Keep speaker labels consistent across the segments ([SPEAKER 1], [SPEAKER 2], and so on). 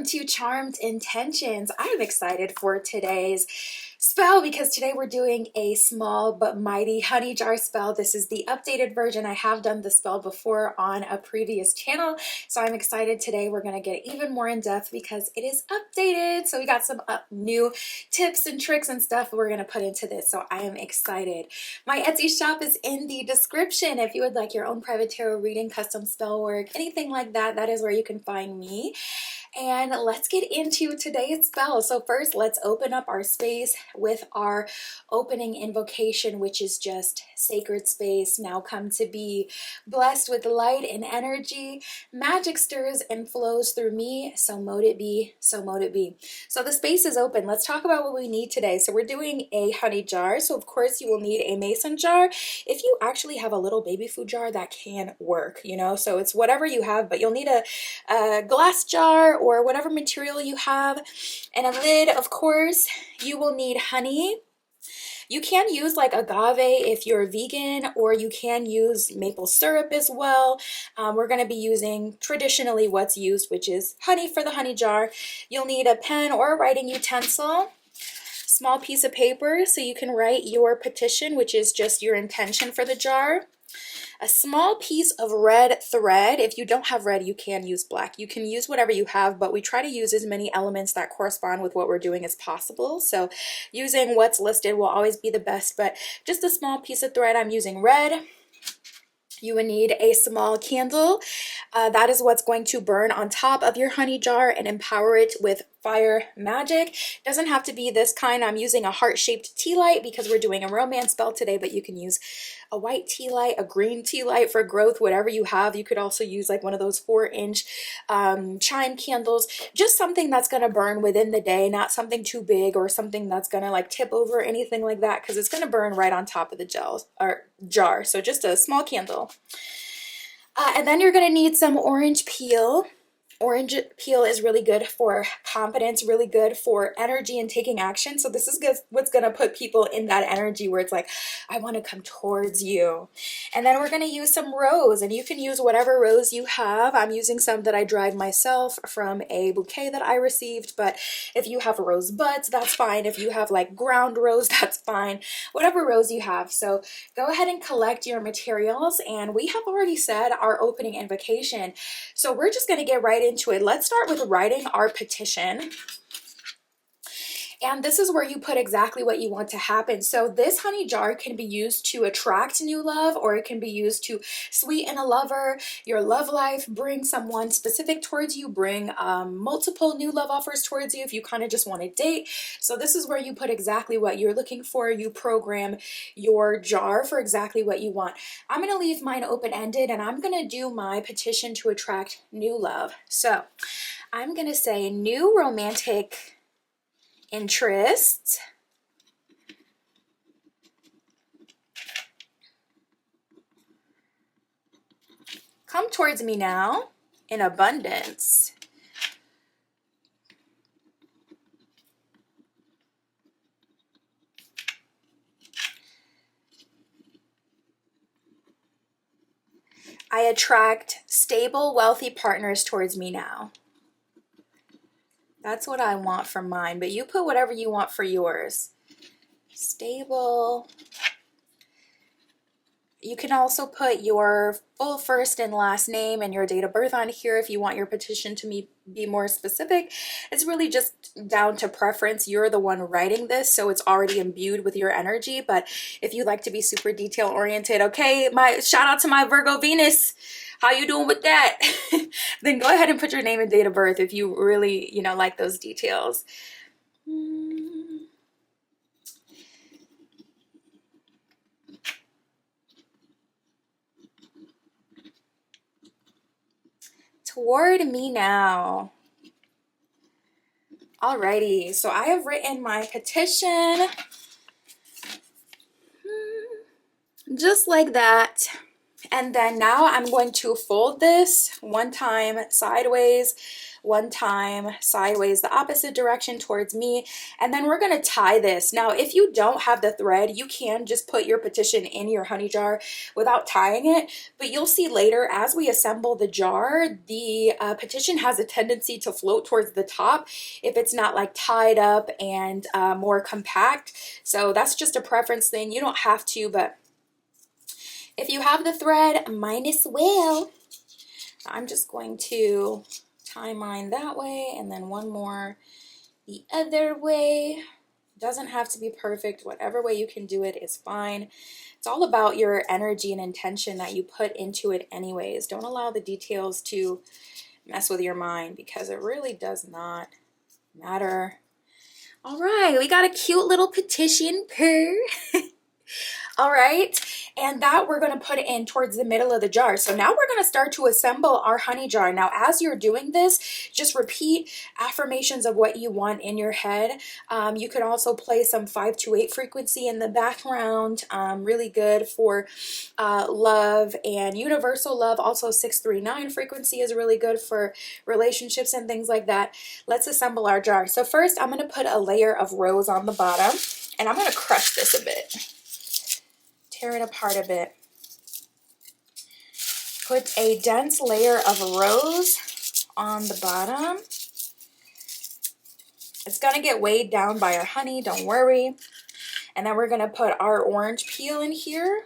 [SPEAKER 1] to Charmed Intentions. I'm excited for today's spell because today we're doing a small but mighty honey jar spell. This is the updated version. I have done the spell before on a previous channel, so I'm excited today. We're going to get even more in depth because it is updated. So we got some new tips and tricks and stuff we're going to put into this, so I am excited. My Etsy shop is in the description. If you would like your own private tarot reading, custom spell work, anything like that, that is where you can find me. And let's get into today's spell. So first, let's open up our space with our opening invocation, which is just sacred space. Now come to be blessed with light and energy. Magic stirs and flows through me. So mote it be, so mote it be. So the space is open. Let's talk about what we need today. So we're doing a honey jar. So of course you will need a mason jar. If you actually have a little baby food jar, that can work, you know, so it's whatever you have, but you'll need a glass jar or whatever material you have, and a lid. Of course, you will need honey. You can use like agave if you're vegan, or you can use maple syrup as well. We're going to be using traditionally what's used, which is honey for the honey jar. You'll need a pen or a writing utensil, small piece of paper so you can write your petition, which is just your intention for the jar. A small piece of red thread. If you don't have red, you can use black. You can use whatever you have, but we try to use as many elements that correspond with what we're doing as possible. So using what's listed will always be the best, but just a small piece of thread. I'm using red. You would need a small candle. That is what's going to burn on top of your honey jar and empower it with fire magic. It doesn't have to be this kind. I'm using a heart-shaped tea light because we're doing a romance spell today, but you can use a white tea light, a green tea light for growth, whatever you have. You could also use like one of those 4-inch chime candles, just something that's going to burn within the day, not something too big or something that's going to like tip over or anything like that, because it's going to burn right on top of the jar. So just a small candle. And then you're going to need some orange peel. Orange peel is really good for confidence, really good for energy and taking action. So this is what's going to put people in that energy where it's like, I want to come towards you. And then we're going to use some rose, and you can use whatever rose you have. I'm using some that I dried myself from a bouquet that I received, but if you have rose buds, that's fine. If you have like ground rose, that's fine. Whatever rose you have. So go ahead and collect your materials, and we have already said our opening invocation. So we're just going to get right into it. Let's start with writing our petition. And this is where you put exactly what you want to happen. So this honey jar can be used to attract new love, or it can be used to sweeten a lover, your love life, bring someone specific towards you, bring multiple new love offers towards you if you kind of just want to date. So this is where you put exactly what you're looking for. You program your jar for exactly what you want. I'm going to leave mine open-ended, and I'm going to do my petition to attract new love. So I'm going to say new romantic interest, come towards me now in abundance. I attract stable, wealthy partners towards me now. That's what I want for mine, but you put whatever you want for yours. Stable. You can also put your full first and last name and your date of birth on here if you want your petition to be more specific. It's really just down to preference. You're the one writing this, so it's already imbued with your energy. But if you like to be super detail oriented, okay, my shout out to my Virgo Venus. How you doing with that? Then go ahead and put your name and date of birth if you really, you know, like those details. Toward me now. Alrighty, so I have written my petition. Just like that. And then now I'm going to fold this one time sideways, one time sideways, the opposite direction towards me. And then we're going to tie this. Now, if you don't have the thread, you can just put your petition in your honey jar without tying it. But you'll see later, as we assemble the jar, the petition has a tendency to float towards the top if it's not like tied up and more compact. So that's just a preference thing. You don't have to, but if you have the thread, might as well. I'm just going to tie mine that way and then one more the other way. Doesn't have to be perfect. Whatever way you can do it is fine. It's all about your energy and intention that you put into it anyways. Don't allow the details to mess with your mind because it really does not matter. All right, we got a cute little petition purr. All right, and that we're going to put in towards the middle of the jar. So now we're going to start to assemble our honey jar. Now, as you're doing this, just repeat affirmations of what you want in your head. You could also play some 528 frequency in the background. Really good for love and universal love. Also 639 frequency is really good for relationships and things like that. Let's assemble our jar. So first, I'm going to put a layer of rose on the bottom, and I'm going to crush this a bit. Tear it apart a bit. Put a dense layer of rose on the bottom. It's going to get weighed down by our honey, don't worry. And then we're going to put our orange peel in here.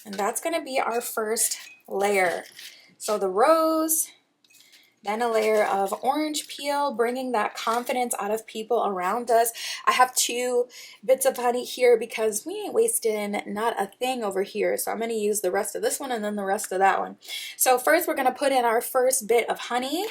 [SPEAKER 1] And that's going to be our first layer. So the rose, then a layer of orange peel, bringing that confidence out of people around us. I have 2 bits of honey here because we ain't wasting not a thing over here. So I'm going to use the rest of this one and then the rest of that one. So first we're going to put in our first bit of honey.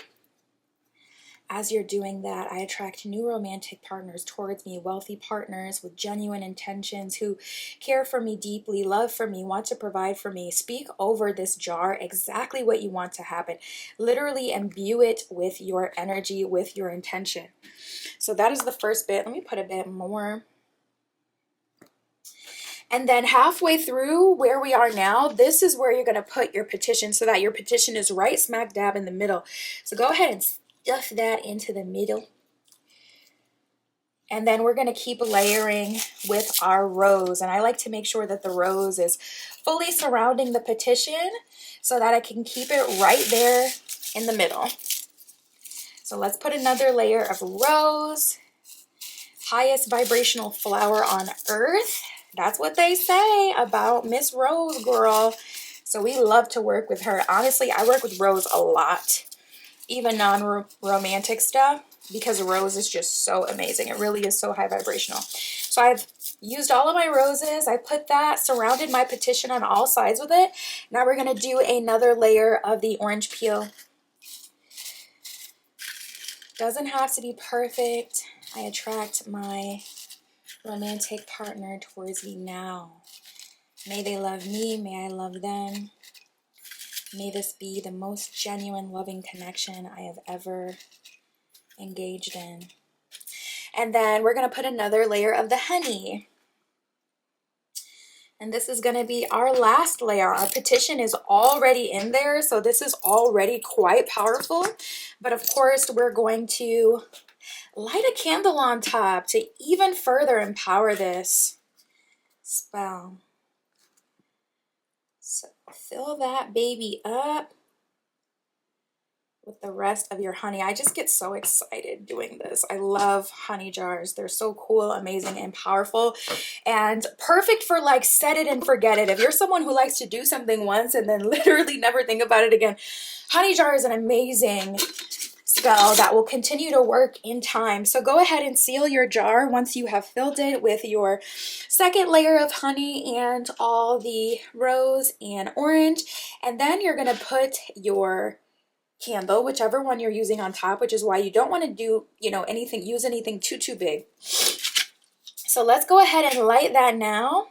[SPEAKER 1] As you're doing that, I attract new romantic partners towards me, wealthy partners with genuine intentions who care for me deeply, love for me, want to provide for me. Speak over this jar exactly what you want to happen. Literally imbue it with your energy, with your intention. So that is the first bit. Let me put a bit more. And then halfway through where we are now, this is where you're going to put your petition so that your petition is right smack dab in the middle. So go ahead and stuff that into the middle. And then we're going to keep layering with our rose. And I like to make sure that the rose is fully surrounding the petition so that I can keep it right there in the middle. So let's put another layer of rose. Highest vibrational flower on earth. That's what they say about Miss Rose Girl. So we love to work with her. Honestly, I work with Rose a lot. Even non-romantic stuff, because rose is just so amazing. It really is so high vibrational. So I've used all of my roses. I put that, surrounded my petition on all sides with it. Now we're going to do another layer of the orange peel. Doesn't have to be perfect. I attract my romantic partner towards me now. May they love me. May I love them. May this be the most genuine, loving connection I have ever engaged in. And then we're going to put another layer of the honey. And this is going to be our last layer. Our petition is already in there, so this is already quite powerful. But of course, we're going to light a candle on top to even further empower this spell. So fill that baby up with the rest of your honey. I just get so excited doing this. I love honey jars. They're so cool, amazing, and powerful, and perfect for like set it and forget it. If you're someone who likes to do something once and then literally never think about it again, honey jar is an amazing spell that will continue to work in time. So go ahead and seal your jar once you have filled it with your second layer of honey and all the rose and orange. And then you're going to put your candle, whichever one you're using, on top, which is why you don't want to do, use anything too big. So let's go ahead and light that now.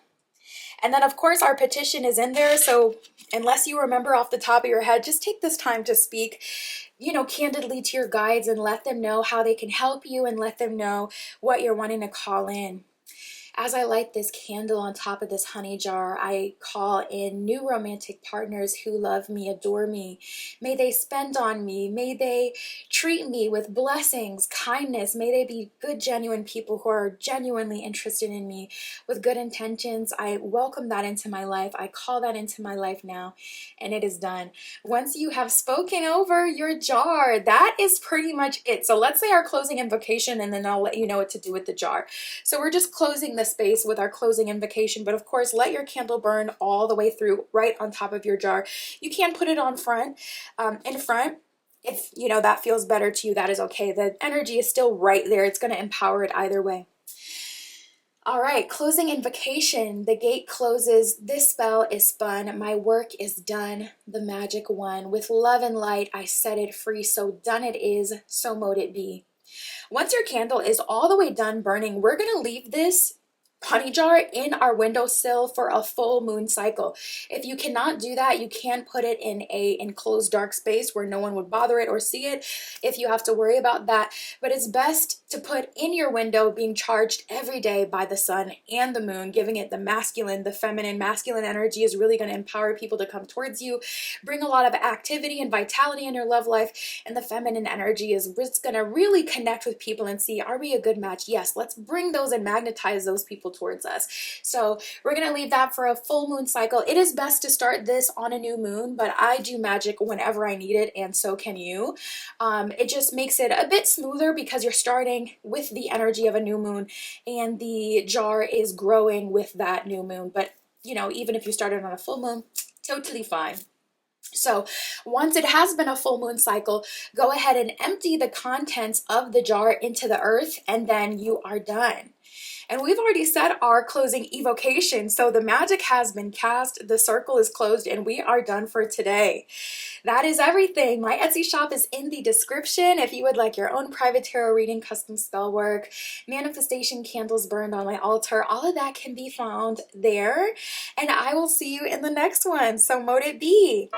[SPEAKER 1] And then of course our petition is in there. So unless you remember off the top of your head, just take this time to speak, candidly to your guides and let them know how they can help you and let them know what you're wanting to call in. As I light this candle on top of this honey jar, I call in new romantic partners who love me, adore me. May they spend on me. May they treat me with blessings, kindness. May they be good, genuine people who are genuinely interested in me with good intentions. I welcome that into my life. I call that into my life now, and it is done. Once you have spoken over your jar, that is pretty much it. So let's say our closing invocation, and then I'll let you know what to do with the jar. So we're just closing the space with our closing invocation, but of course, let your candle burn all the way through right on top of your jar. You can put it on in front. If you know that feels better to you, that is okay. The energy is still right there. It's going to empower it either way. All right, closing invocation. The gate closes. This spell is spun. My work is done. The magic won. With love and light, I set it free. So done it is, so mote it be. Once your candle is all the way done burning, we're going to leave this honey jar in our windowsill for a full moon cycle. If you cannot do that, you can put it in a enclosed dark space where no one would bother it or see it if you have to worry about that. But it's best to put in your window, being charged every day by the sun and the moon, giving it the masculine, the feminine. Masculine energy is really going to empower people to come towards you, bring a lot of activity and vitality in your love life. And the feminine energy is just going to really connect with people and see, are we a good match? Yes, let's bring those and magnetize those people towards us. So we're going to leave that for a full moon cycle. It is best to start this on a new moon, but I do magic whenever I need it, and so can you. It just makes it a bit smoother because you're starting with the energy of a new moon and the jar is growing with that new moon. But you know, even if you started on a full moon, totally fine. So once it has been a full moon cycle, go ahead and empty the contents of the jar into the earth, and then you are done. And we've already said our closing evocation, so the magic has been cast, the circle is closed, and we are done for today. That is everything. My Etsy shop is in the description if you would like your own private tarot reading, custom spell work, manifestation candles burned on my altar. All of that can be found there, and I will see you in the next one. So mote it be.